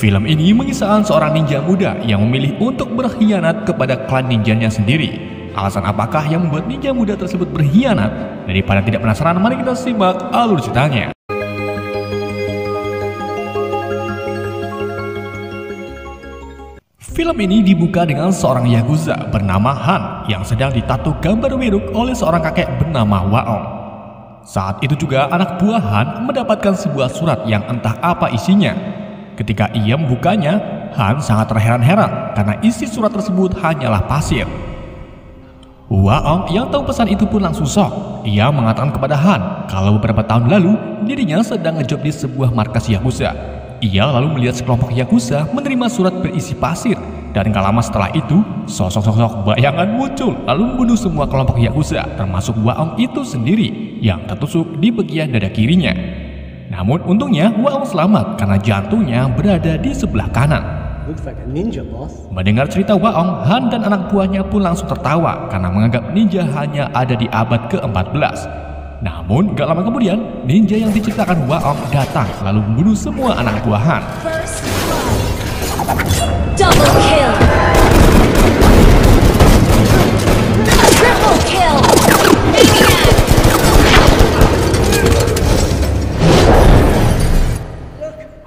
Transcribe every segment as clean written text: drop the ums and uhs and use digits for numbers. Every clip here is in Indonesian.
Film ini mengisahkan seorang ninja muda yang memilih untuk berkhianat kepada klan ninjanya sendiri. Alasan apakah yang membuat ninja muda tersebut berkhianat? Daripada tidak penasaran, mari kita simak alur ceritanya. Film ini dibuka dengan seorang Yakuza bernama Han yang sedang ditato gambar wiruk oleh seorang kakek bernama Waong. Saat itu juga anak buah Han mendapatkan sebuah surat yang entah apa isinya. Ketika ia membukanya, Han sangat terheran-heran karena isi surat tersebut hanyalah pasir. Waong yang tahu pesan itu pun langsung shock. Ia mengatakan kepada Han kalau beberapa tahun lalu dirinya sedang ngejob di sebuah markas Yakuza. Ia lalu melihat sekelompok Yakuza menerima surat berisi pasir, dan gak lama setelah itu sosok-sosok bayangan muncul lalu membunuh semua kelompok Yakuza termasuk Waong itu sendiri yang tertusuk di bagian dada kirinya. Namun untungnya Waong selamat karena jantungnya berada di sebelah kanan. Mendengar cerita Waong, Han dan anak buahnya pun langsung tertawa karena menganggap ninja hanya ada di abad ke-14. Namun gak lama kemudian ninja yang diceritakan Waong datang lalu membunuh semua anak buah Han. Double kill. Triple kill.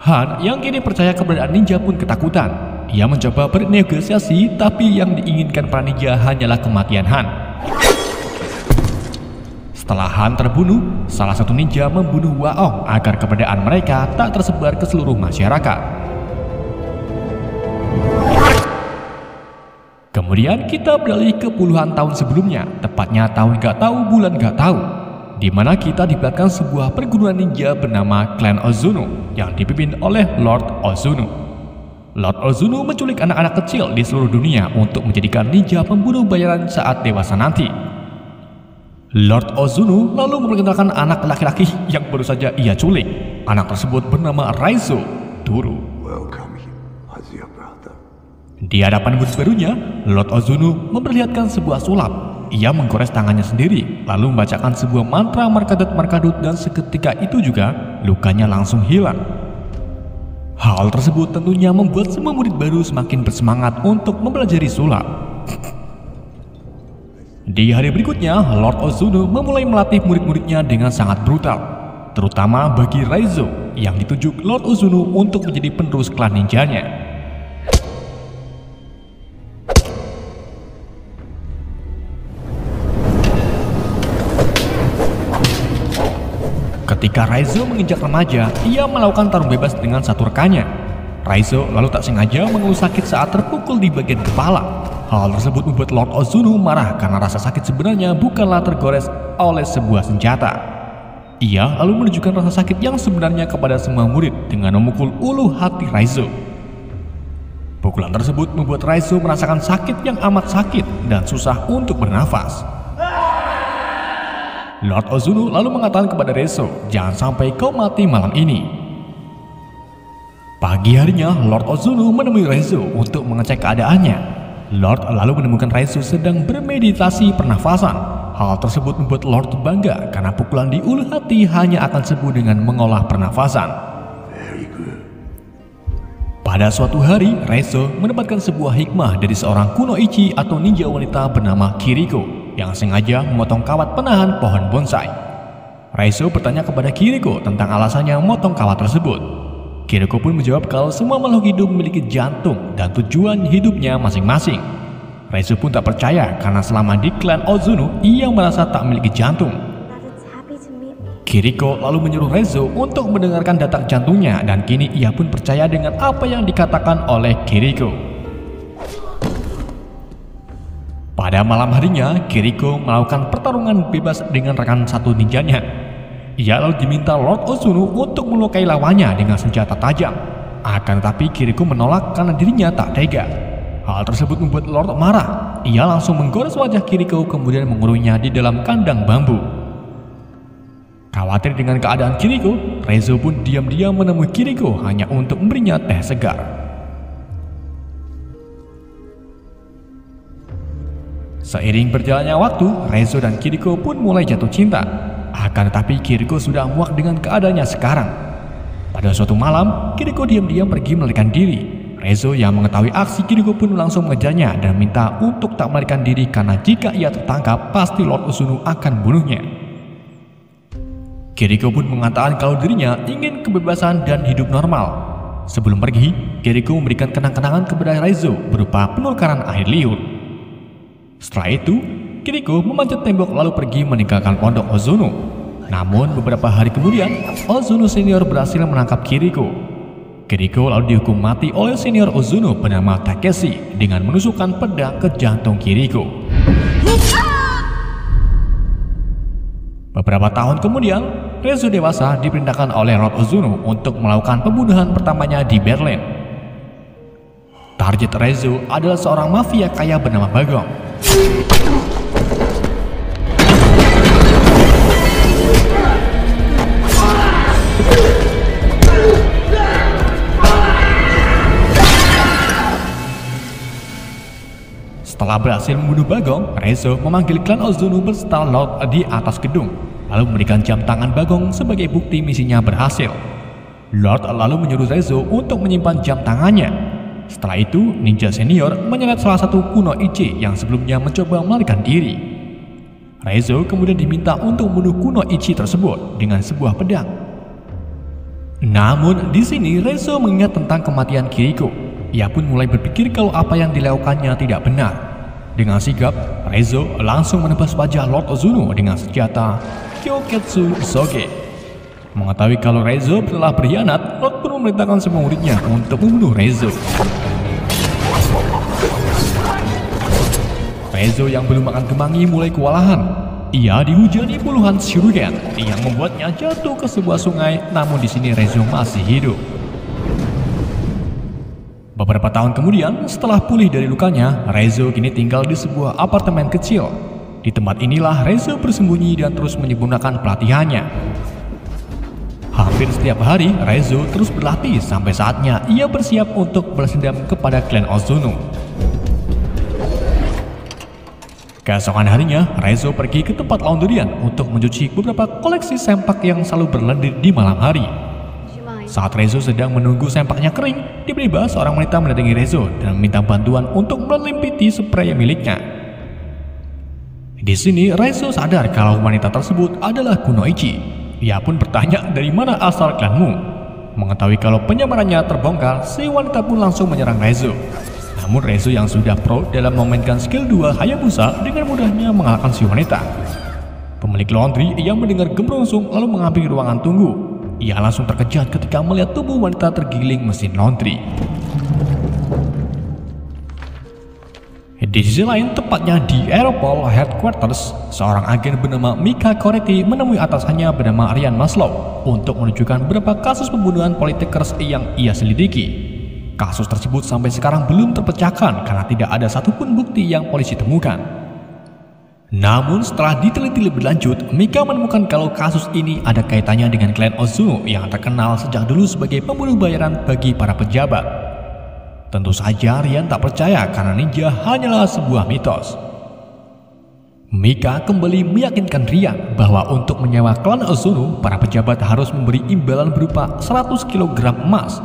Han yang kini percaya keberadaan ninja pun ketakutan. Ia mencoba bernegosiasi, tapi yang diinginkan para ninja hanyalah kematian Han. Setelah Han terbunuh, salah satu ninja membunuh Waong agar keberadaan mereka tak tersebar ke seluruh masyarakat. Kemudian kita beralih ke puluhan tahun sebelumnya, tepatnya tahun gak tahu bulan gak tahu, di mana kita di belakang sebuah perguruan ninja bernama Clan Ozuno yang dipimpin oleh Lord Ozuno. Lord Ozuno menculik anak-anak kecil di seluruh dunia untuk menjadikan ninja pembunuh bayaran saat dewasa nanti. Lord Ozuno lalu memperkenalkan anak laki-laki yang baru saja ia culik. Anak tersebut bernama Raizo Turu. Di hadapan murid barunya, Lord Ozuno memperlihatkan sebuah sulap. Ia menggores tangannya sendiri, lalu membacakan sebuah mantra markadut-markadut, dan seketika itu juga lukanya langsung hilang. Hal tersebut tentunya membuat semua murid baru semakin bersemangat untuk mempelajari sulap. Di hari berikutnya, Lord Ozuno memulai melatih murid-muridnya dengan sangat brutal, terutama bagi Raizo yang ditunjuk Lord Ozuno untuk menjadi penerus klan ninjanya. Ketika Raizo menginjak remaja, ia melakukan tarung bebas dengan satu rekannya. Raizo lalu tak sengaja mengeluh sakit saat terpukul di bagian kepala. Hal tersebut membuat Lord Ozuno marah karena rasa sakit sebenarnya bukanlah tergores oleh sebuah senjata. Ia lalu menunjukkan rasa sakit yang sebenarnya kepada semua murid dengan memukul ulu hati Raizo. Pukulan tersebut membuat Raizo merasakan sakit yang amat sakit dan susah untuk bernafas. Lord Ozuno lalu mengatakan kepada Raizo, "Jangan sampai kau mati malam ini." Pagi harinya, Lord Ozuno menemui Raizo untuk mengecek keadaannya. Lord lalu menemukan Raizo sedang bermeditasi pernafasan. Hal tersebut membuat Lord bangga karena pukulan di ulu hati hanya akan sembuh dengan mengolah pernafasan. Pada suatu hari, Raizo mendapatkan sebuah hikmah dari seorang kunoichi atau ninja wanita bernama Kiriko yang sengaja memotong kawat penahan pohon bonsai. Raizo bertanya kepada Kiriko tentang alasannya memotong kawat tersebut. Kiriko pun menjawab kalau semua makhluk hidup memiliki jantung dan tujuan hidupnya masing-masing. Raizo pun tak percaya karena selama di klan Ozuno ia merasa tak memiliki jantung. Kiriko lalu menyuruh Raizo untuk mendengarkan detak jantungnya, dan kini ia pun percaya dengan apa yang dikatakan oleh Kiriko. Pada malam harinya, Kiriko melakukan pertarungan bebas dengan rekan satu ninjanya. Ia lalu diminta Lord Ozuno untuk melukai lawannya dengan senjata tajam. Akan tetapi Kiriko menolak karena dirinya tak tega. Hal tersebut membuat Lord marah. Ia langsung menggores wajah Kiriko kemudian mengurungnya di dalam kandang bambu. Khawatir dengan keadaan Kiriko, Raizo pun diam-diam menemui Kiriko hanya untuk memberinya teh segar. Seiring berjalannya waktu, Raizo dan Kiriko pun mulai jatuh cinta. Akan tetapi Kiriko sudah muak dengan keadaannya sekarang. Pada suatu malam, Kiriko diam-diam pergi melarikan diri. Rezo yang mengetahui aksi Kiriko pun langsung mengejarnya dan minta untuk tak melarikan diri karena jika ia tertangkap, pasti Lord Ozuno akan bunuhnya. Kiriko pun mengatakan kalau dirinya ingin kebebasan dan hidup normal. Sebelum pergi, Kiriko memberikan kenang-kenangan kepada Rezo berupa penukaran air liur. Setelah itu, Kiriko memanjat tembok lalu pergi meninggalkan pondok Ozuno. Namun beberapa hari kemudian, Ozuno senior berhasil menangkap Kiriko. Kiriko lalu dihukum mati oleh senior Ozuno bernama Takeshi dengan menusukkan pedang ke jantung Kiriko. Beberapa tahun kemudian, Rezo dewasa diperintahkan oleh Lord Ozuno untuk melakukan pembunuhan pertamanya di Berlin. Target Rezo adalah seorang mafia kaya bernama Bagong. Setelah berhasil membunuh Bagong, Rezo memanggil klan Ozuno berserta Lord di atas gedung, lalu memberikan jam tangan Bagong sebagai bukti misinya berhasil. Lord lalu menyuruh Rezo untuk menyimpan jam tangannya. Setelah itu, ninja senior menyeret salah satu kunoichi yang sebelumnya mencoba melarikan diri. Rezo kemudian diminta untuk membunuh kunoichi tersebut dengan sebuah pedang. Namun di sini Rezo mengingat tentang kematian Kiriko. Ia pun mulai berpikir kalau apa yang dilakukannya tidak benar. Dengan sigap, Rezo langsung menebas wajah Lord Ozuno dengan senjata Kyoketsu Soge. Mengetahui kalau Rezo telah berkhianat, Lord pun memerintahkan semua muridnya untuk membunuh Rezo. Rezo yang belum makan kemangi mulai kewalahan. Ia dihujani puluhan shuriken yang membuatnya jatuh ke sebuah sungai, namun di sini Rezo masih hidup. Beberapa tahun kemudian, setelah pulih dari lukanya, Rezo kini tinggal di sebuah apartemen kecil. Di tempat inilah Rezo bersembunyi dan terus menyempurnakan pelatihannya. Hampir setiap hari, Rezo terus berlatih sampai saatnya ia bersiap untuk balas dendam kepada klan Ozuno. Keesokan harinya, Rezo pergi ke tempat laundryan untuk mencuci beberapa koleksi sempak yang selalu berlendir di malam hari. Saat Rezo sedang menunggu sempaknya kering, tiba-tiba seorang wanita mendatangi Rezo dan meminta bantuan untuk melimpiti spray miliknya. Di sini Rezo sadar kalau wanita tersebut adalah Kunoichi. Ia pun bertanya dari mana asal klanmu. Mengetahui kalau penyamarannya terbongkar, si wanita pun langsung menyerang Rezo. Namun Rezo yang sudah pro dalam memainkan skill 2 Hayabusa dengan mudahnya mengalahkan si wanita. Pemilik laundry yang mendengar gemerungsung lalu menghampiri ruangan tunggu. Ia langsung terkejut ketika melihat tubuh wanita tergiling mesin laundry. Di sisi lain, tepatnya di Europol Headquarters, seorang agen bernama Mika Koretti menemui atasannya bernama Ryan Maslow untuk menunjukkan beberapa kasus pembunuhan politikers yang ia selidiki. Kasus tersebut sampai sekarang belum terpecahkan karena tidak ada satupun bukti yang polisi temukan. Namun setelah diteliti lebih lanjut, Mika menemukan kalau kasus ini ada kaitannya dengan klan Ozuno yang terkenal sejak dulu sebagai pembunuh bayaran bagi para pejabat. Tentu saja Ryan tak percaya karena ninja hanyalah sebuah mitos. Mika kembali meyakinkan Ryan bahwa untuk menyewa klan Ozuno, para pejabat harus memberi imbalan berupa 100 kg emas.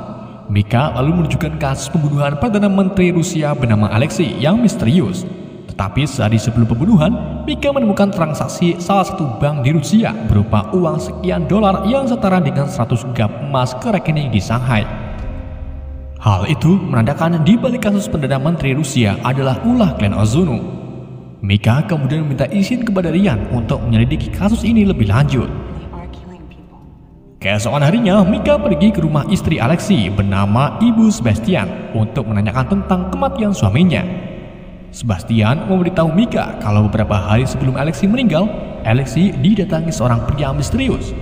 Mika lalu menunjukkan kasus pembunuhan Perdana Menteri Rusia bernama Alexei yang misterius. Tetapi sehari sebelum pembunuhan, Mika menemukan transaksi salah satu bank di Rusia berupa uang sekian dolar yang setara dengan 100 gram emas ke rekening di Shanghai. Hal itu menandakan di balik kasus Perdana Menteri Rusia adalah ulah klan Ozuno. Mika kemudian meminta izin kepada Ryan untuk menyelidiki kasus ini lebih lanjut. Keesokan harinya, Mika pergi ke rumah istri Alexei bernama Ibu Sebastian untuk menanyakan tentang kematian suaminya. Sebastian memberitahu Mika kalau beberapa hari sebelum Alexei meninggal, Alexei didatangi seorang pria misterius.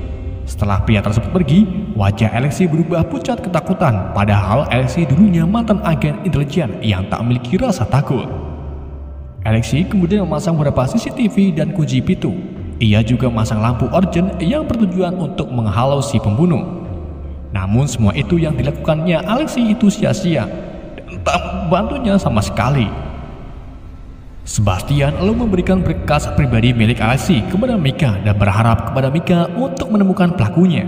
Setelah pria tersebut pergi, wajah Alexei berubah pucat ketakutan, padahal Alexei dulunya mantan agen intelijen yang tak memiliki rasa takut. Alexei kemudian memasang beberapa CCTV dan kunci pintu. Ia juga memasang lampu orgen yang bertujuan untuk menghalau si pembunuh. Namun semua itu yang dilakukannya Alexei itu sia-sia dan tak membantunya sama sekali. Sebastian lalu memberikan berkas pribadi milik Alexei kepada Mika dan berharap kepada Mika untuk menemukan pelakunya.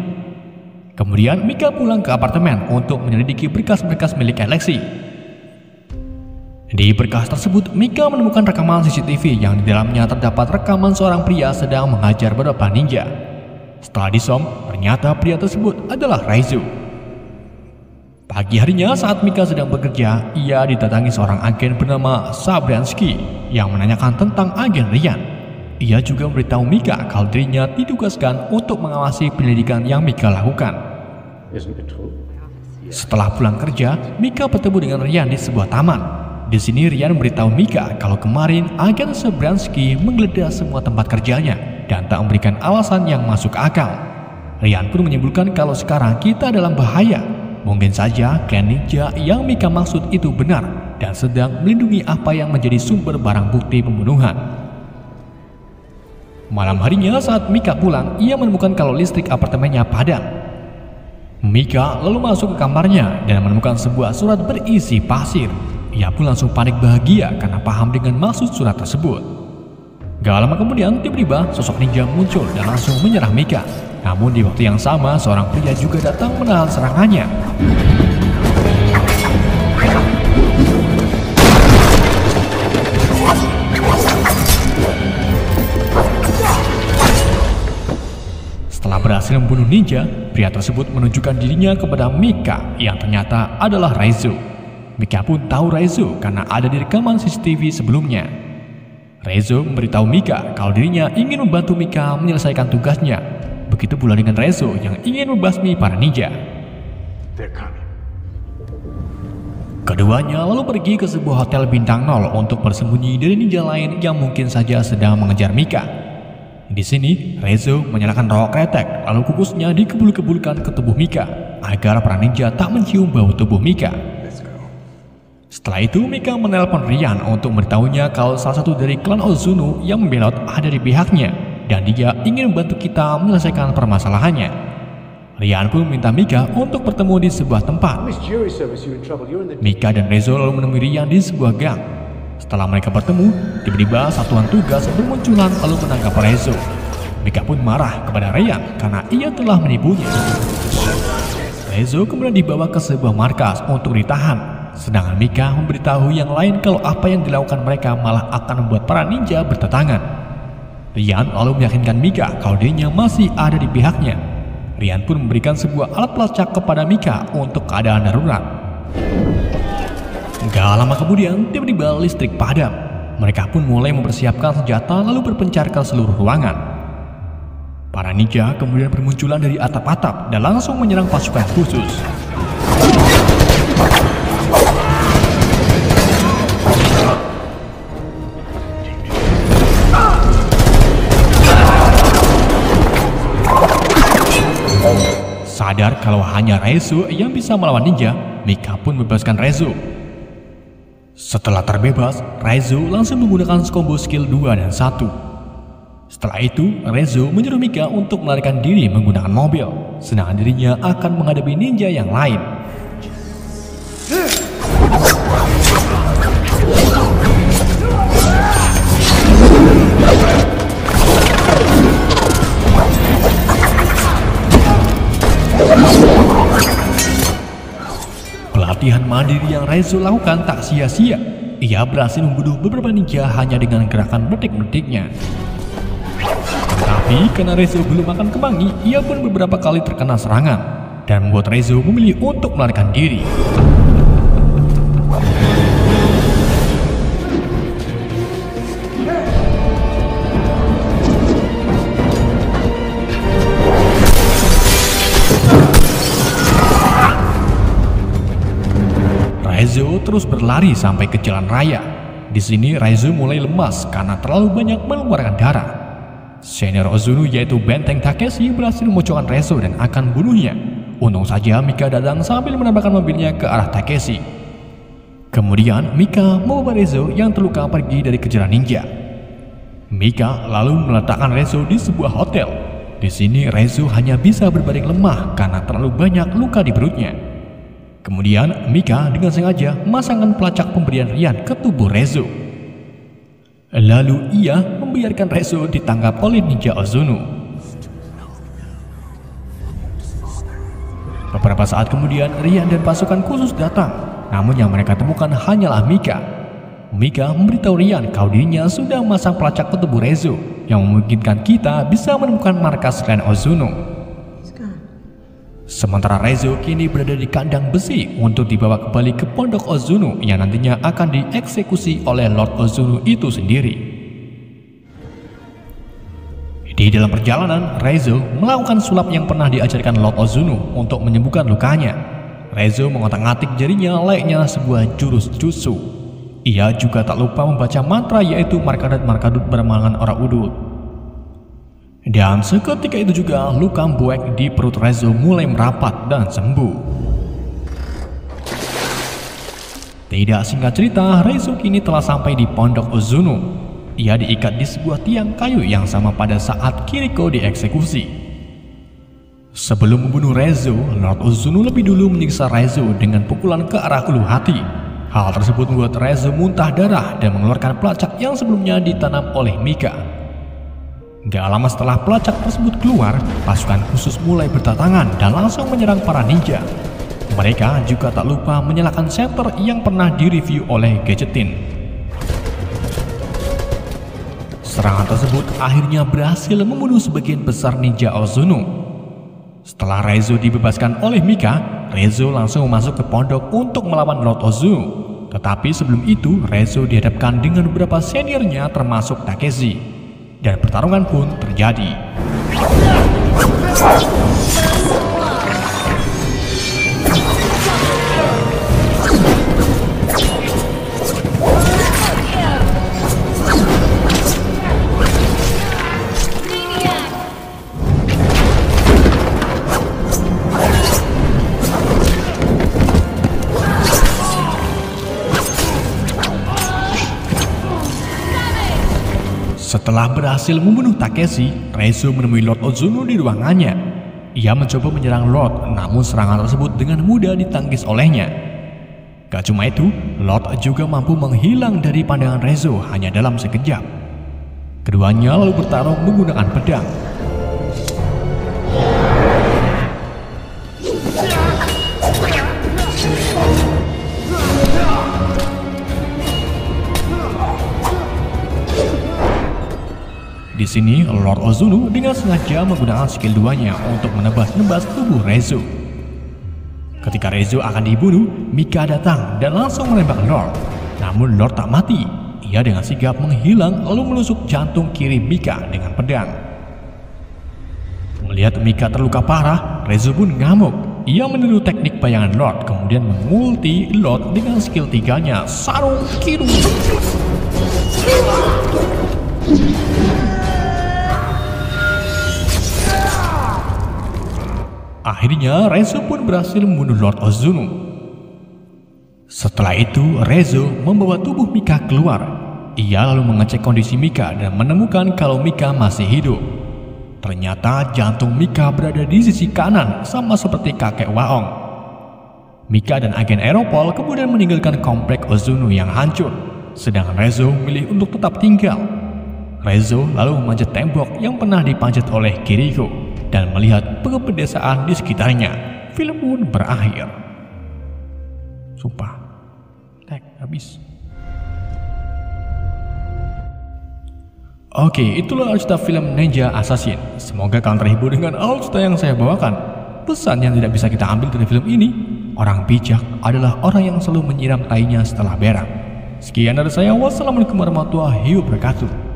Kemudian Mika pulang ke apartemen untuk menyelidiki berkas-berkas milik Alexei. Di berkas tersebut, Mika menemukan rekaman CCTV yang di dalamnya terdapat rekaman seorang pria sedang mengajar beberapa ninja. Setelah disom, ternyata pria tersebut adalah Raizo. Pagi harinya saat Mika sedang bekerja, ia didatangi seorang agen bernama Sabriansky yang menanyakan tentang agen Ryan. Ia juga memberitahu Mika kalau dirinya ditugaskan untuk mengawasi penyelidikan yang Mika lakukan. Setelah pulang kerja, Mika bertemu dengan Ryan di sebuah taman. Di sini Ryan memberitahu Mika kalau kemarin agen Sabriansky menggeledah semua tempat kerjanya dan tak memberikan alasan yang masuk akal. Ryan pun menyimpulkan kalau sekarang kita dalam bahaya. Mungkin saja klan ninja yang Mika maksud itu benar dan sedang melindungi apa yang menjadi sumber barang bukti pembunuhan. Malam harinya saat Mika pulang, ia menemukan kalau listrik apartemennya padam. Mika lalu masuk ke kamarnya dan menemukan sebuah surat berisi pasir. Ia pun langsung panik bahagia karena paham dengan maksud surat tersebut. Gak lama kemudian, tiba-tiba sosok ninja muncul dan langsung menyerang Mika. Namun di waktu yang sama, seorang pria juga datang menahan serangannya. Setelah berhasil membunuh ninja, pria tersebut menunjukkan dirinya kepada Mika yang ternyata adalah Raizo. Mika pun tahu Raizo karena ada di rekaman CCTV sebelumnya. Raizo memberitahu Mika kalau dirinya ingin membantu Mika menyelesaikan tugasnya. Begitu pula dengan Raizo yang ingin membasmi para ninja. Keduanya lalu pergi ke sebuah hotel bintang 0 untuk bersembunyi dari ninja lain yang mungkin saja sedang mengejar Mika. Di sini, Raizo menyalakan rokok kretek lalu kukusnya dikebul-kebulkan ke tubuh Mika agar para ninja tak mencium bau tubuh Mika. Setelah itu, Mika menelpon Ryan untuk memberitahunya kalau salah satu dari klan Ozuno yang membelot ada di pihaknya dan dia ingin membantu kita menyelesaikan permasalahannya. Ryan pun meminta Mika untuk bertemu di sebuah tempat. Mika dan Raizo lalu menemui Ryan di sebuah gang. Setelah mereka bertemu, tiba-tiba satuan tugas bermunculan lalu menangkap Raizo. Mika pun marah kepada Ryan karena ia telah menipunya. Raizo kemudian dibawa ke sebuah markas untuk ditahan. Sedangkan Mika memberitahu yang lain kalau apa yang dilakukan mereka malah akan membuat para ninja bertentangan. Ryan lalu meyakinkan Mika kalau dirinya masih ada di pihaknya. Ryan pun memberikan sebuah alat pelacak kepada Mika untuk keadaan darurat. Gak lama kemudian, tiba-tiba listrik padam. Mereka pun mulai mempersiapkan senjata lalu berpencar ke seluruh ruangan. Para ninja kemudian bermunculan dari atap-atap dan langsung menyerang pasukan khusus. Sadar kalau hanya Raizo yang bisa melawan ninja, Mika pun membebaskan Raizo. Setelah terbebas, Raizo langsung menggunakan combo skill 2 dan 1. Setelah itu, Raizo menyuruh Mika untuk melarikan diri menggunakan mobil, sedangkan dirinya akan menghadapi ninja yang lain. Pelatihan mandiri yang Raizo lakukan tak sia-sia. Ia berhasil membunuh beberapa ninja hanya dengan gerakan meletik-meletiknya. Tetapi karena Raizo belum akan kebangi, ia pun beberapa kali terkena serangan dan membuat Raizo memilih untuk melarikan diri. Raizo terus berlari sampai ke jalan raya. Di sini Raizo mulai lemas karena terlalu banyak mengeluarkan darah. Senior Ozuno yaitu Benteng Takeshi berhasil memocokkan Raizo dan akan membunuhnya. Untung saja Mika datang sambil menambahkan mobilnya ke arah Takeshi. Kemudian Mika membawa Raizo yang terluka pergi dari kejaran ninja. Mika lalu meletakkan Raizo di sebuah hotel. Di sini Raizo hanya bisa berbaring lemah karena terlalu banyak luka di perutnya. Kemudian Mika dengan sengaja memasangkan pelacak pemberian Ryan ke tubuh Raizo. Lalu ia membiarkan Raizo ditangkap oleh ninja Ozuno. Beberapa saat kemudian, Rian dan pasukan khusus datang. Namun yang mereka temukan hanyalah Mika. Mika memberitahu Rian kalau dirinya sudah memasang pelacak ke tubuh Rezo yang memungkinkan kita bisa menemukan markas Clan Ozuno. Sementara Rezo kini berada di kandang besi untuk dibawa kembali ke pondok Ozuno yang nantinya akan dieksekusi oleh Lord Ozuno itu sendiri. Di dalam perjalanan, Rezo melakukan sulap yang pernah diajarkan Lord Ozuno untuk menyembuhkan lukanya. Rezo mengotak-atik jarinya layaknya sebuah jurus jutsu. Ia juga tak lupa membaca mantra yaitu Markadut bermalangan ora udut. Dan seketika itu juga luka buek di perut Rezo mulai merapat dan sembuh. Tidak singkat cerita, Rezo kini telah sampai di pondok Ozuno. Ia diikat di sebuah tiang kayu yang sama pada saat Kiriko dieksekusi. Sebelum membunuh Rezo, Lord Ozuno lebih dulu menyiksa Rezo dengan pukulan ke arah ulu hati. Hal tersebut membuat Rezo muntah darah dan mengeluarkan pelacak yang sebelumnya ditanam oleh Mika. Gak lama setelah pelacak tersebut keluar, pasukan khusus mulai berdatangan dan langsung menyerang para ninja. Mereka juga tak lupa menyalakan senter yang pernah direview oleh Gadgetin. Serangan tersebut akhirnya berhasil membunuh sebagian besar ninja Ozuno. Setelah Rezo dibebaskan oleh Mika, Rezo langsung masuk ke pondok untuk melawan Lord Ozuno. Tetapi sebelum itu, Rezo dihadapkan dengan beberapa seniornya termasuk Takeshi. Dan pertarungan pun terjadi. Setelah berhasil membunuh Takeshi, Rezo menemui Lord Ozuno di ruangannya. Ia mencoba menyerang Lord, namun serangan tersebut dengan mudah ditangkis olehnya. Gak cuma itu, Lord juga mampu menghilang dari pandangan Rezo hanya dalam sekejap. Keduanya lalu bertarung menggunakan pedang. Di sini, Lord Ozuno dengan sengaja menggunakan skill 2-nya untuk menebas-nebas tubuh Rezo. Ketika Rezo akan dibunuh, Mika datang dan langsung menembak Lord. Namun Lord tak mati. Ia dengan sigap menghilang lalu menusuk jantung kiri Mika dengan pedang. Melihat Mika terluka parah, Rezo pun ngamuk. Ia meniru teknik bayangan Lord, kemudian mengulti Lord dengan skill 3-nya, Sarung Kidul. Akhirnya, Rezo pun berhasil membunuh Lord Ozuno. Setelah itu, Rezo membawa tubuh Mika keluar. Ia lalu mengecek kondisi Mika dan menemukan kalau Mika masih hidup. Ternyata jantung Mika berada di sisi kanan, sama seperti kakek Waong. Mika dan agen Aeropol kemudian meninggalkan komplek Ozuno yang hancur, sedangkan Rezo memilih untuk tetap tinggal. Rezo lalu memanjat tembok yang pernah dipanjat oleh Kiriko dan melihat pedesaan di sekitarnya. Film pun berakhir. Sumpah, habis. Oke, itulah alur cerita film Ninja Assassin. Semoga kalian terhibur dengan alur cerita yang saya bawakan. Pesan yang tidak bisa kita ambil dari film ini, orang bijak adalah orang yang selalu menyiram tainya setelah berak. Sekian dari saya, wassalamualaikum warahmatullahi wabarakatuh.